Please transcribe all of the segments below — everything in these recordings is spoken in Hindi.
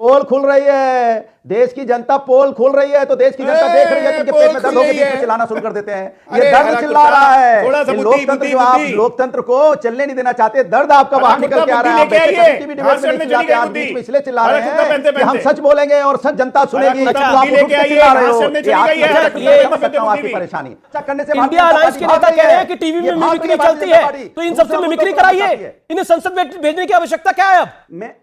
पोल खुल रही है, देश की जनता पोल खुल रही है, तो देश की जनता देख रही है कि पेट में दर्द होकर चिल्लाना शुरू कर देते हैं। ये दर्द चिल्ला रहा है। लोकतंत्र जो आप लोकतंत्र को चलने नहीं देना चाहते, दर्द आपका बाहर निकल के आ रहा है। आप बीच में इसलिए चिल्ला रहे हैं कि हम सच बोलेंगे और सच जनता सुनेगी, तो आप चिल्ला रहे हो। आपकी परेशानी करने से इंडिया अलायंस के नेता कह रहे हैं कि टीवी में मिमिक्री चलती है, तो इन सबसे मिमिक्री कराइए। इन्हें संसद में भेजने की आवश्यकता क्या है? अब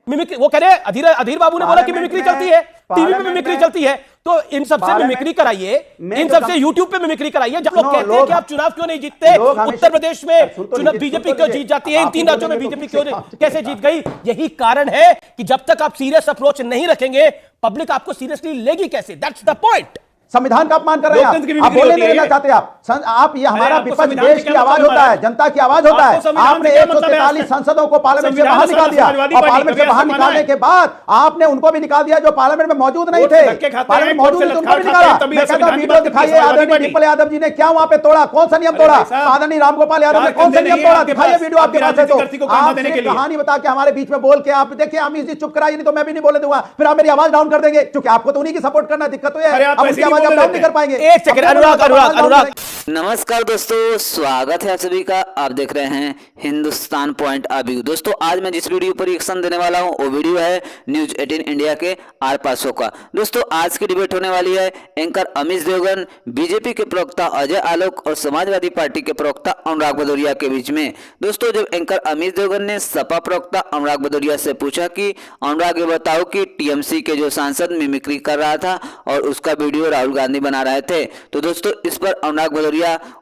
मिमिक्री वो कह रहे हैं, अधीर बाबू ने बोला कि मिमिक्री चलती है, टीवी में मिमिक्री चलती है, तो इन सबसे मिमिक्री कराइए, इन सबसे यूट्यूब पे मिमिक्री कराइए। जब लोग कहते हैं कि आप चुनाव क्यों नहीं जीतते, उत्तर प्रदेश में चुनाव बीजेपी क्यों जीत जाती है, इन 3 राज्यों में बीजेपी क्यों कैसे जीत गई? यही कारण है कि जब तक आप सीरियस अप्रोच नहीं रखेंगे, पब्लिक आपको सीरियसली लेगी कैसे? That's the point. संविधान का अपमान कर रहे हैं आप बोले नहीं देना चाहते आप ये हमारा विपक्ष देश की आवाज होता है, जनता की आवाज होता है। आपने 143 सांसदों को पार्लियामेंट से बाहर निकाल दिया, और पार्लियामेंट से बाहर निकालने के बाद आपने उनको भी निकाल दिया जो पार्लियामेंट में मौजूद नहीं थे। पार्लियामेंट मौजूद नहीं, उनको भी निकाला। मैं कहता हूं वीडियो दिखाइए, आदरणीय डिम्पल यादव जी ने क्या वहां पे तोड़ा, कौन सा नियम तोड़ा? आदरणीय रामगोपाल यादव ने कौन सा नियम तोड़ा? दिखाइए वीडियो आपके पास है तो। आपने कहानी बता के हमारे बीच में बोल के आप देखिए, हम इसी चुप कराइए, नहीं तो मैं भी नहीं बोले दूंगा, फिर आप मेरी आवाज डाउन कर देंगे, क्योंकि आपको तो उन्हीं की सपोर्ट करना दिक्कत है, आप उनकी आवाज डाउन नहीं कर पाएंगे। एक सेकंड, अनुराग। नमस्कार दोस्तों, स्वागत है आप सभी का। आप देख रहे हैं हिंदुस्तान पॉइंट ऑफ व्यू। दोस्तों आज मैं जिस वीडियो पर रिएक्शन देने वाला हूं वो वीडियो है न्यूज 18 इंडिया के आर पासों का। दोस्तों आज की डिबेट होने वाली है एंकर अमित देवगन, बीजेपी के प्रवक्ता अजय आलोक और समाजवादी पार्टी के प्रवक्ता अनुराग भदौरिया के बीच में। दोस्तों जब एंकर अमित देवगन ने सपा प्रवक्ता अनुराग भदौरिया से पूछा कि अनुराग ये बताओ कि टीएमसी के जो सांसद मिमिक्री कर रहा था और उसका वीडियो राहुल गांधी बना रहे थे, तो दोस्तों इस पर अनुराग भदौरिया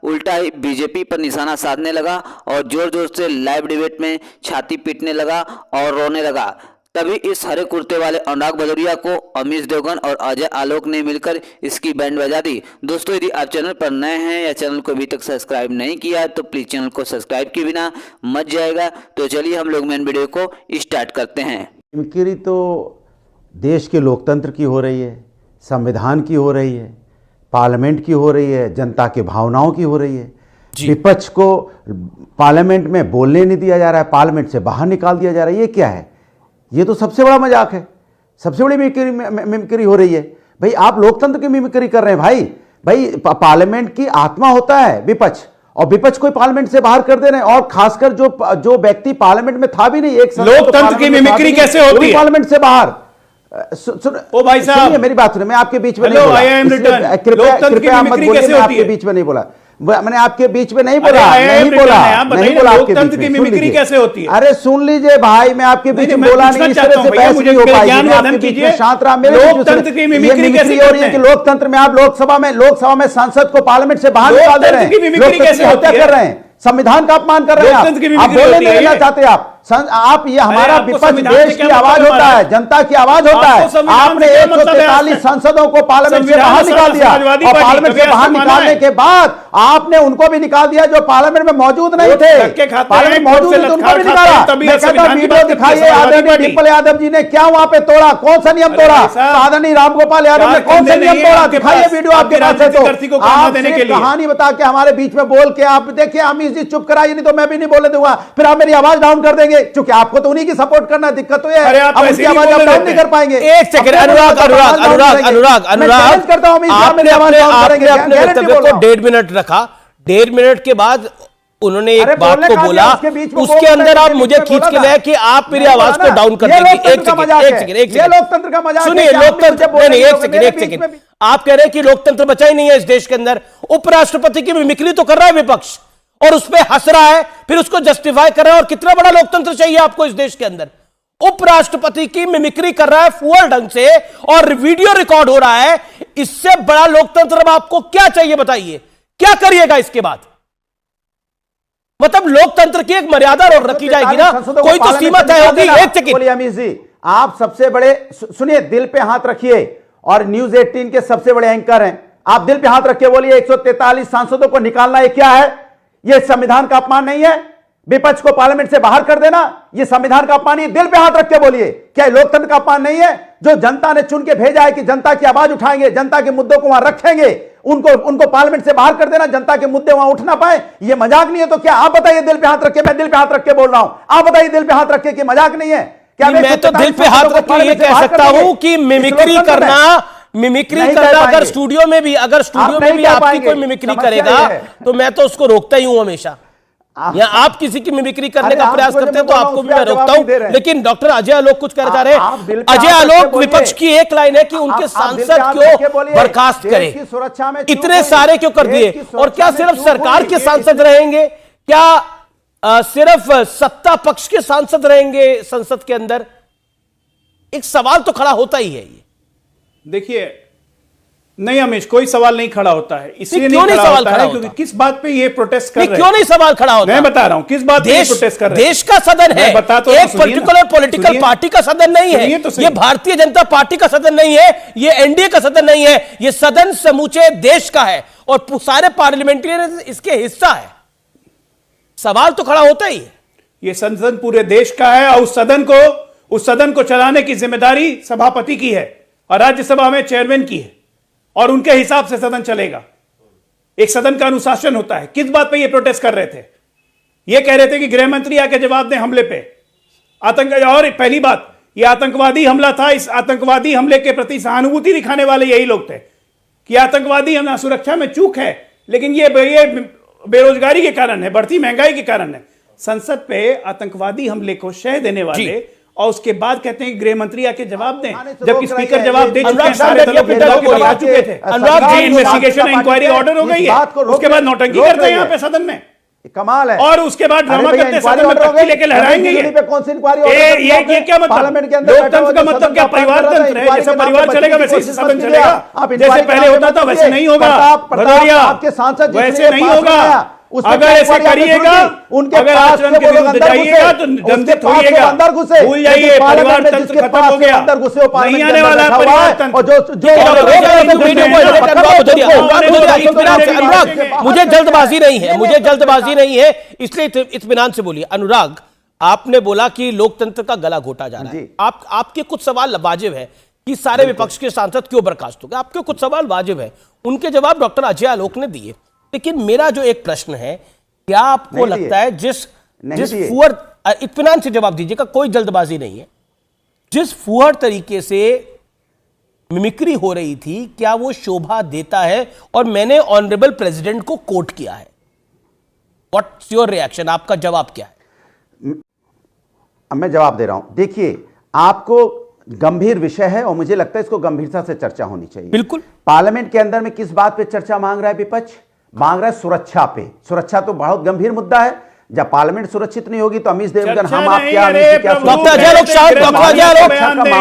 उल्टा ही बीजेपी पर निशाना साधने लगा और जोर जोर से लाइव डिबेट में छाती पीटने लगा और रोने लगा। तभी इस हरे कुर्ते वाले अनुराग भदौरिया को अमित देवगन और अजय आलोक ने मिलकर इसकी बैंड बजा दी। दोस्तों यदि आप चैनल पर नए हैं या चैनल को अभी तक सब्सक्राइब नहीं किया है तो प्लीज चैनल को सब्सक्राइब किए बिना मत जाएगा। तो चलिए हम लोग मेन वीडियो को स्टार्ट करते हैं। मिमिक्री तो देश के लोकतंत्र की हो रही है, संविधान की हो रही है, पार्लियामेंट की हो रही है, जनता की भावनाओं की हो रही है। विपक्ष को पार्लियामेंट में बोलने नहीं दिया जा रहा है, पार्लियामेंट से बाहर निकाल दिया जा रहा है। ये क्या है? ये तो सबसे बड़ा मजाक है, सबसे बड़ी मिमिक्री हो रही है। भाई आप लोकतंत्र की मिमिक्री कर रहे हैं। भाई पार्लियामेंट की आत्मा होता है विपक्ष, और विपक्ष को पार्लियामेंट से बाहर कर दे रहे हैं। और खासकर जो व्यक्ति पार्लियामेंट में था भी नहीं, एक लोकतंत्र की मिमिक्री कैसे होती है? पार्लियामेंट से बाहर ओ भाई साहब मेरी बात सुनिए, मैं आपके बीच में नहीं बोला, कृपया मत बोलिए, मैं आपके बीच में नहीं बोला, मैंने आपके बीच में नहीं बोला, नहीं बोला। लोकतंत्र की मिमिक्री कैसे होती है? अरे सुन लीजिए भाई, मैं आपके बीच में बोला नहीं, इस तरह से बहस नहीं हो पाएगी। मैं आपके बीच में शांत रहा। लोकतंत्र की मिमिक्री कैसे हो रही है कि लोकतंत्र में आप लोकसभा में सांसद को पार्लियामेंट से बाहर निकाल दे रहे हैं, लोकतंत्र हत्या कर रहे हैं, संविधान का अपमान कर रहे हैं। आप बोलने नहीं देना चाहते। आप ये हमारा विपक्ष देश की आवाज होता है, जनता की आवाज होता है। आपने 143 सांसदों को पार्लियामेंट से बाहर निकाल दिया, और पार्लियामेंट से बाहर निकालने के बाद आपने उनको भी निकाल दिया जो पार्लियामेंट में मौजूद नहीं थे। पार्लियामेंट मौजूद नहीं, उनको भी निकाला। मैं कहता हूं वीडियो दिखाइए, आदरणीय डिम्पल यादव जी ने क्या वहां पे तोड़ा, कौन सा नियम तोड़ा? आदरणीय रामगोपाल यादव ने कौन सा नियम तोड़ा? दिखाइए वीडियो आपके पास है तो। आप कहानी बता के हमारे बीच में बोल के आप देखिए, हम इसी चुप कराइए, नहीं तो मैं भी नहीं बोले दूंगा, फिर आप मेरी आवाज डाउन कर देंगे, क्योंकि आपको तो उन्हीं की सपोर्ट करना दिक्कत है। आप उनकी आवाज आप डाउन नहीं कर पाएंगे। एक सेकंड, अनुराग करता हूं, आपने अपने वक्तव्य को 1.5 मिनट रखा। 1.5 मिनट के बाद उन्होंने एक बात को बोला, उसके अंदर आप मुझे खींच के ले कि आप मेरी आवाज को डाउन कर देंगे। एक सेकंड, लोकतंत्र का मजाक सुनिए, लोकतंत्र नहीं, एक सेकंड। आप कह रहे हैं कि लोकतंत्र बचा ही नहीं है इस देश के अंदर। उपराष्ट्रपति की मिमिक्री तो कर रहा है विपक्ष, और उस पर हंस रहा है, फिर उसको जस्टिफाई कर रहा है। और कितना बड़ा लोकतंत्र चाहिए आपको इस देश के अंदर? उपराष्ट्रपति की मिमिक्री कर रहा है फुअल ढंग से, और वीडियो रिकॉर्ड हो रहा है। इससे बड़ा लोकतंत्र अब आपको क्या चाहिए बताइए? क्या करिएगा इसके बाद? मतलब लोकतंत्र की एक मर्यादा और रखी जाएगी ना, कोई तो सीमा तय होगी। एक सेकंड, अमित जी आप सबसे बड़े, सुनिए, दिल पे हाथ रखिए, और न्यूज 18 के सबसे बड़े एंकर हैं आप। दिल पे हाथ रख के बोलिए, 143 सांसदों को निकालना ये क्या है? ये संविधान का अपमान नहीं है? विपक्ष को पार्लियामेंट से बाहर कर देना ये संविधान का अपमान? दिल पे हाथ रख के बोलिए, क्या लोकतंत्र का अपमान नहीं है? जो जनता ने चुन के भेजा है कि जनता की आवाज उठाएंगे, जनता के मुद्दों को वहां रखेंगे, उनको पार्लियामेंट से बाहर कर देना, जनता के मुद्दे वहां उठ ना पाए, ये मजाक नहीं है? तो क्या आप बताइए, दिल पे हाथ रख के, मैं दिल पे हाथ रख के बोल रहा हूं, आप बताइए दिल पे हाथ रख के कि मजाक नहीं है? क्या मैं तो दिल पे हाथ रख के ये कह सकता हूं कि मिमिक्री करना अगर स्टूडियो में भी आपकी कोई मिमिक्री करेगा तो मैं तो उसको रोकता ही हूं हमेशा। या आप किसी की मिमिक्री करने का प्रयास करते हैं तो आपको भी मैं रोकता हूं। लेकिन डॉक्टर अजय आलोक कुछ कहना चाह रहे हैं। अजय आलोक, विपक्ष की एक लाइन है कि उनके सांसद क्यों बर्खास्त करें, इतने सारे क्यों कर दिए, और क्या सिर्फ सरकार के सांसद रहेंगे, क्या सिर्फ सत्ता पक्ष के सांसद रहेंगे संसद के अंदर? एक सवाल तो खड़ा होता ही है। ये देखिए, नहीं अमीश, कोई सवाल नहीं खड़ा होता है। इसलिए नहीं खड़ा होता है क्योंकि किस बात पे ये प्रोटेस्ट कर रहे हैं? क्यों नहीं सवाल खड़ा होता? मैं बता रहा हूं किस बात पे ये प्रोटेस्ट कर रहे हैं। देश का सदन है, एक पर्टिकुलर पॉलिटिकल पार्टी का सदन नहीं है, ये भारतीय जनता पार्टी का सदन नहीं है, ये एनडीए का सदन नहीं है, ये सदन समूचे देश का है और सारे पार्लियामेंटेरियन इसके हिस्सा है। सवाल तो खड़ा होता ही है। ये सदन पूरे देश का है और उस सदन को चलाने की जिम्मेदारी सभापति की है और राज्यसभा में चेयरमैन की है और उनके हिसाब से सदन चलेगा। एक सदन का अनुशासन होता है। किस बात पे ये प्रोटेस्ट कर रहे थे? ये कह रहे थे कि गृह मंत्री आके जवाब दें हमले पे, और पहली बात, ये आतंकवादी हमला था। इस आतंकवादी हमले के प्रति सहानुभूति दिखाने वाले यही लोग थे कि आतंकवादी हमला, सुरक्षा में चूक है, लेकिन ये बेरोजगारी के कारण है, बढ़ती महंगाई के कारण है। संसद पे आतंकवादी हमले को शह देने वाले और उसके बाद कहते हैं गृह मंत्री आके जवाब दें, जबकि स्पीकर जवाब दे चुके हैं, सारे दलों के बता चुके थे। इन्वेस्टिगेशन इंक्वायरी ऑर्डर हो गई है, उसके बाद नौटंकी करते हैं यहाँ पे सदन में, कमाल है। और उसके बाद ड्रामा करते सदन में तख्ती लेके लहराएंगे। ये क्या मतलब? लोकतंत्र का मतलब क्या? परिवार तंत्र है। जैसे परिवार चलेगा वैसे ही सदन चलेगा। जैसे पहले होता था वैसे नहीं होगा भदौरिया, आपके सांसद वैसे नहीं होगा। अगर ऐसे करिएगा, अगर आचरण के विरुद्ध जाइएगा तो दंडित होइएगा। भूल जाइए, परिवार तंत्र खत्म हो गया, नहीं आने वाला है परिवार तंत्र। मुझे जल्दबाजी नहीं है, इसलिए इत्मीनान से बोलिए। अनुराग, आपने बोला कि लोकतंत्र का गला घोटा जा रहा है। आपके कुछ सवाल वाजिब है कि सारे विपक्ष के सांसद क्यों बर्खास्त हो गए, आपके कुछ सवाल वाजिब है, उनके जवाब डॉक्टर अजय आलोक ने दिए। लेकिन मेरा जो एक प्रश्न है, क्या आपको लगता है जिस फुहर, इत्मीनान से जवाब दीजिएगा, कोई जल्दबाजी नहीं है, जिस फुहर तरीके से मिमिक्री हो रही थी, क्या वो शोभा देता है? और मैंने ऑनरेबल प्रेसिडेंट को कोट किया है। What's your reaction? आपका जवाब क्या है? अब मैं जवाब दे रहा हूं। देखिए, आपको गंभीर विषय है और मुझे लगता है इसको गंभीरता से चर्चा होनी चाहिए। बिल्कुल। पार्लियामेंट के अंदर में किस बात पे चर्चा मांग रहा है विपक्ष? मांग रहा है सुरक्षा पे। सुरक्षा तो बहुत गंभीर मुद्दा है। जब पार्लियामेंट सुरक्षित नहीं होगी तो अमीश देवगन हम आप क्या डॉक्टर अजय आलोक शांत, डॉक्टर अजय आलोक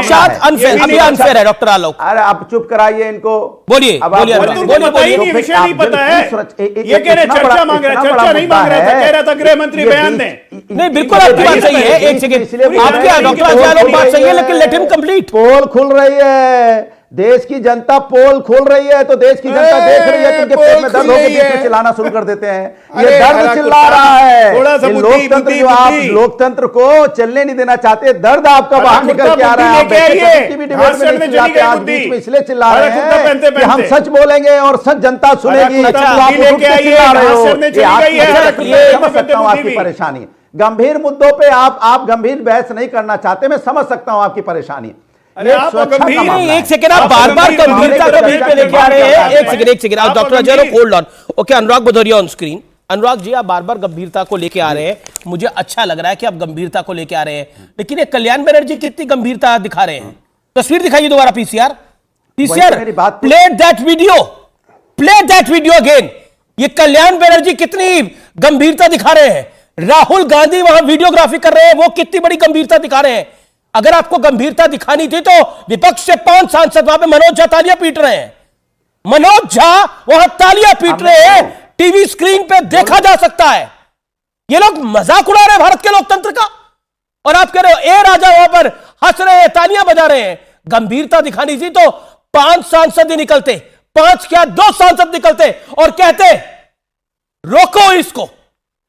शांत, अनफेयर है डॉक्टर आलोक। अरे आप चुप कराइए इनको। बोलिए बोलिए। विषय नहीं पता है, ये कह रहे चर्चा मांग रहे, चर्चा नहीं मांग रहा था, कह रहा था गृह मंत्री बयान दें। नहीं, बिल्कुल आपकी बात सही है। एक सेकंड, आपके डॉक्टर अजय आलोक बात सही है, लेकिन लेट हिम कंप्लीट। पोल खुल रही है, देश की जनता पोल खोल रही है, तो देश की जनता देख रही है, उनके पेट में दर्द होकर बीच में चिल्लाना शुरू कर देते हैं। ये दर्द चिल्ला रहा है। लोकतंत्र जो आप लोकतंत्र को चलने नहीं देना चाहते, दर्द आपका बाहर निकल के आ रहा है। बीच में इसलिए चिल्ला रहे हैं कि हम सच बोलेंगे और सच जनता सुनेगी। चिल्ला रहे हो, समझ सकता हूं आपकी परेशानी। गंभीर मुद्दों पे आप गंभीर बहस नहीं करना चाहते, मैं समझ सकता हूं आपकी परेशानी। एक सेकंड, आप बार बार गंभीरता को बीच में लेके आ रहे हैं। एक second, doctor Ajay Alok hold on. Okay, Anurag Bhadauria on screen. Anurag ji, आप बार बार गंभीरता को लेके आ रहे हैं, मुझे अच्छा लग रहा है कि आप गंभीरता को लेके आ रहे हैं, लेकिन ये कल्याण बनर्जी कितनी गंभीरता दिखा रहे हैं? तस्वीर दिखाइए दोबारा। PCR play that video again. ये कल्याण बनर्जी कितनी गंभीरता दिखा रहे हैं, राहुल गांधी वहां वीडियोग्राफी कर रहे हैं, वो कितनी बड़ी गंभीरता दिखा रहे हैं। अगर आपको गंभीरता दिखानी थी तो विपक्ष से 5 सांसद वहां पे मनोज झा तालियां पीट रहे हैं, मनोज झा वहां तालियां पीट रहे हैं, टीवी स्क्रीन पे देखा जा सकता है। ये लोग मजाक उड़ा रहे हैं भारत के लोकतंत्र का, और आप कह रहे हो ए राजा वहां पर हंस रहे हैं, तालियां बजा रहे हैं। गंभीरता दिखानी थी तो 5 सांसद ही निकलते, 5 क्या 2 सांसद निकलते और कहते रोको इसको,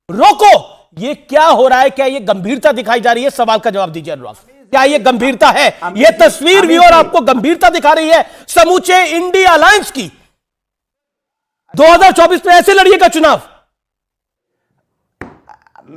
रोको। ये क्या हो रहा है? क्या ये गंभीरता दिखाई जा रही है? सवाल का जवाब दीजिए अनुराग। क्या ये गंभीरता है? ये तस्वीर भी और आपको गंभीरता दिखा रही है समूचे इंडिया अलायंस की। 2024 में ऐसे लड़िएगा चुनाव।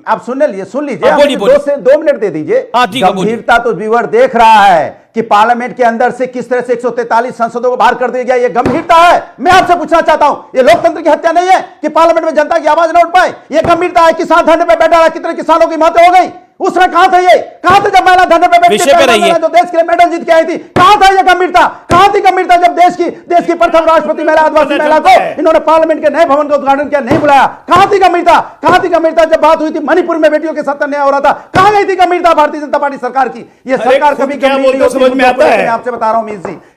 आप सुन लीजिए हाँ, बोलिए, बोलिए। 2 मिनट दे दीजिए। हाँ, ठीक है, बोलिए। गंभीरता तो व्यूअर देख रहा है कि पार्लियामेंट के अंदर से किस तरह से 143 सांसदों को बाहर कर दिया गया। ये गंभीरता है। मैं आपसे पूछना चाहता हूं, ये लोकतंत्र की हत्या नहीं है कि पार्लियामेंट में जनता की आवाज न उठ पाए? ये गंभीरता है। किसान धरने पे बैठा रहा, कितने किसानों की मौतें हो गई। उसमें कहां थे ये? कहां थे जब महिला धरने पे बैठ विषय पे रहिए। जो देश के लिए मेडल जीत के आई थी? कहां था ये गंभीरता? कहां थी गंभीरता जब देश की प्रथम राष्ट्रपति महिला, आदिवासी महिला को इन्होंने पार्लियामेंट के नए भवन का उद्घाटन किया, नहीं बुलाया? कहां थी गंभीरता? कहां थी गंभीरता जब बात हुई थी मणिपुर में बेटियों के साथ अन्याय हो रहा था? कहां गई थी गंभीरता भारतीय जनता पार्टी सरकार की? ये सरकार कभी क्या बोलते हो समझ में आता है? आपसे बता रहा हूं मीत जी,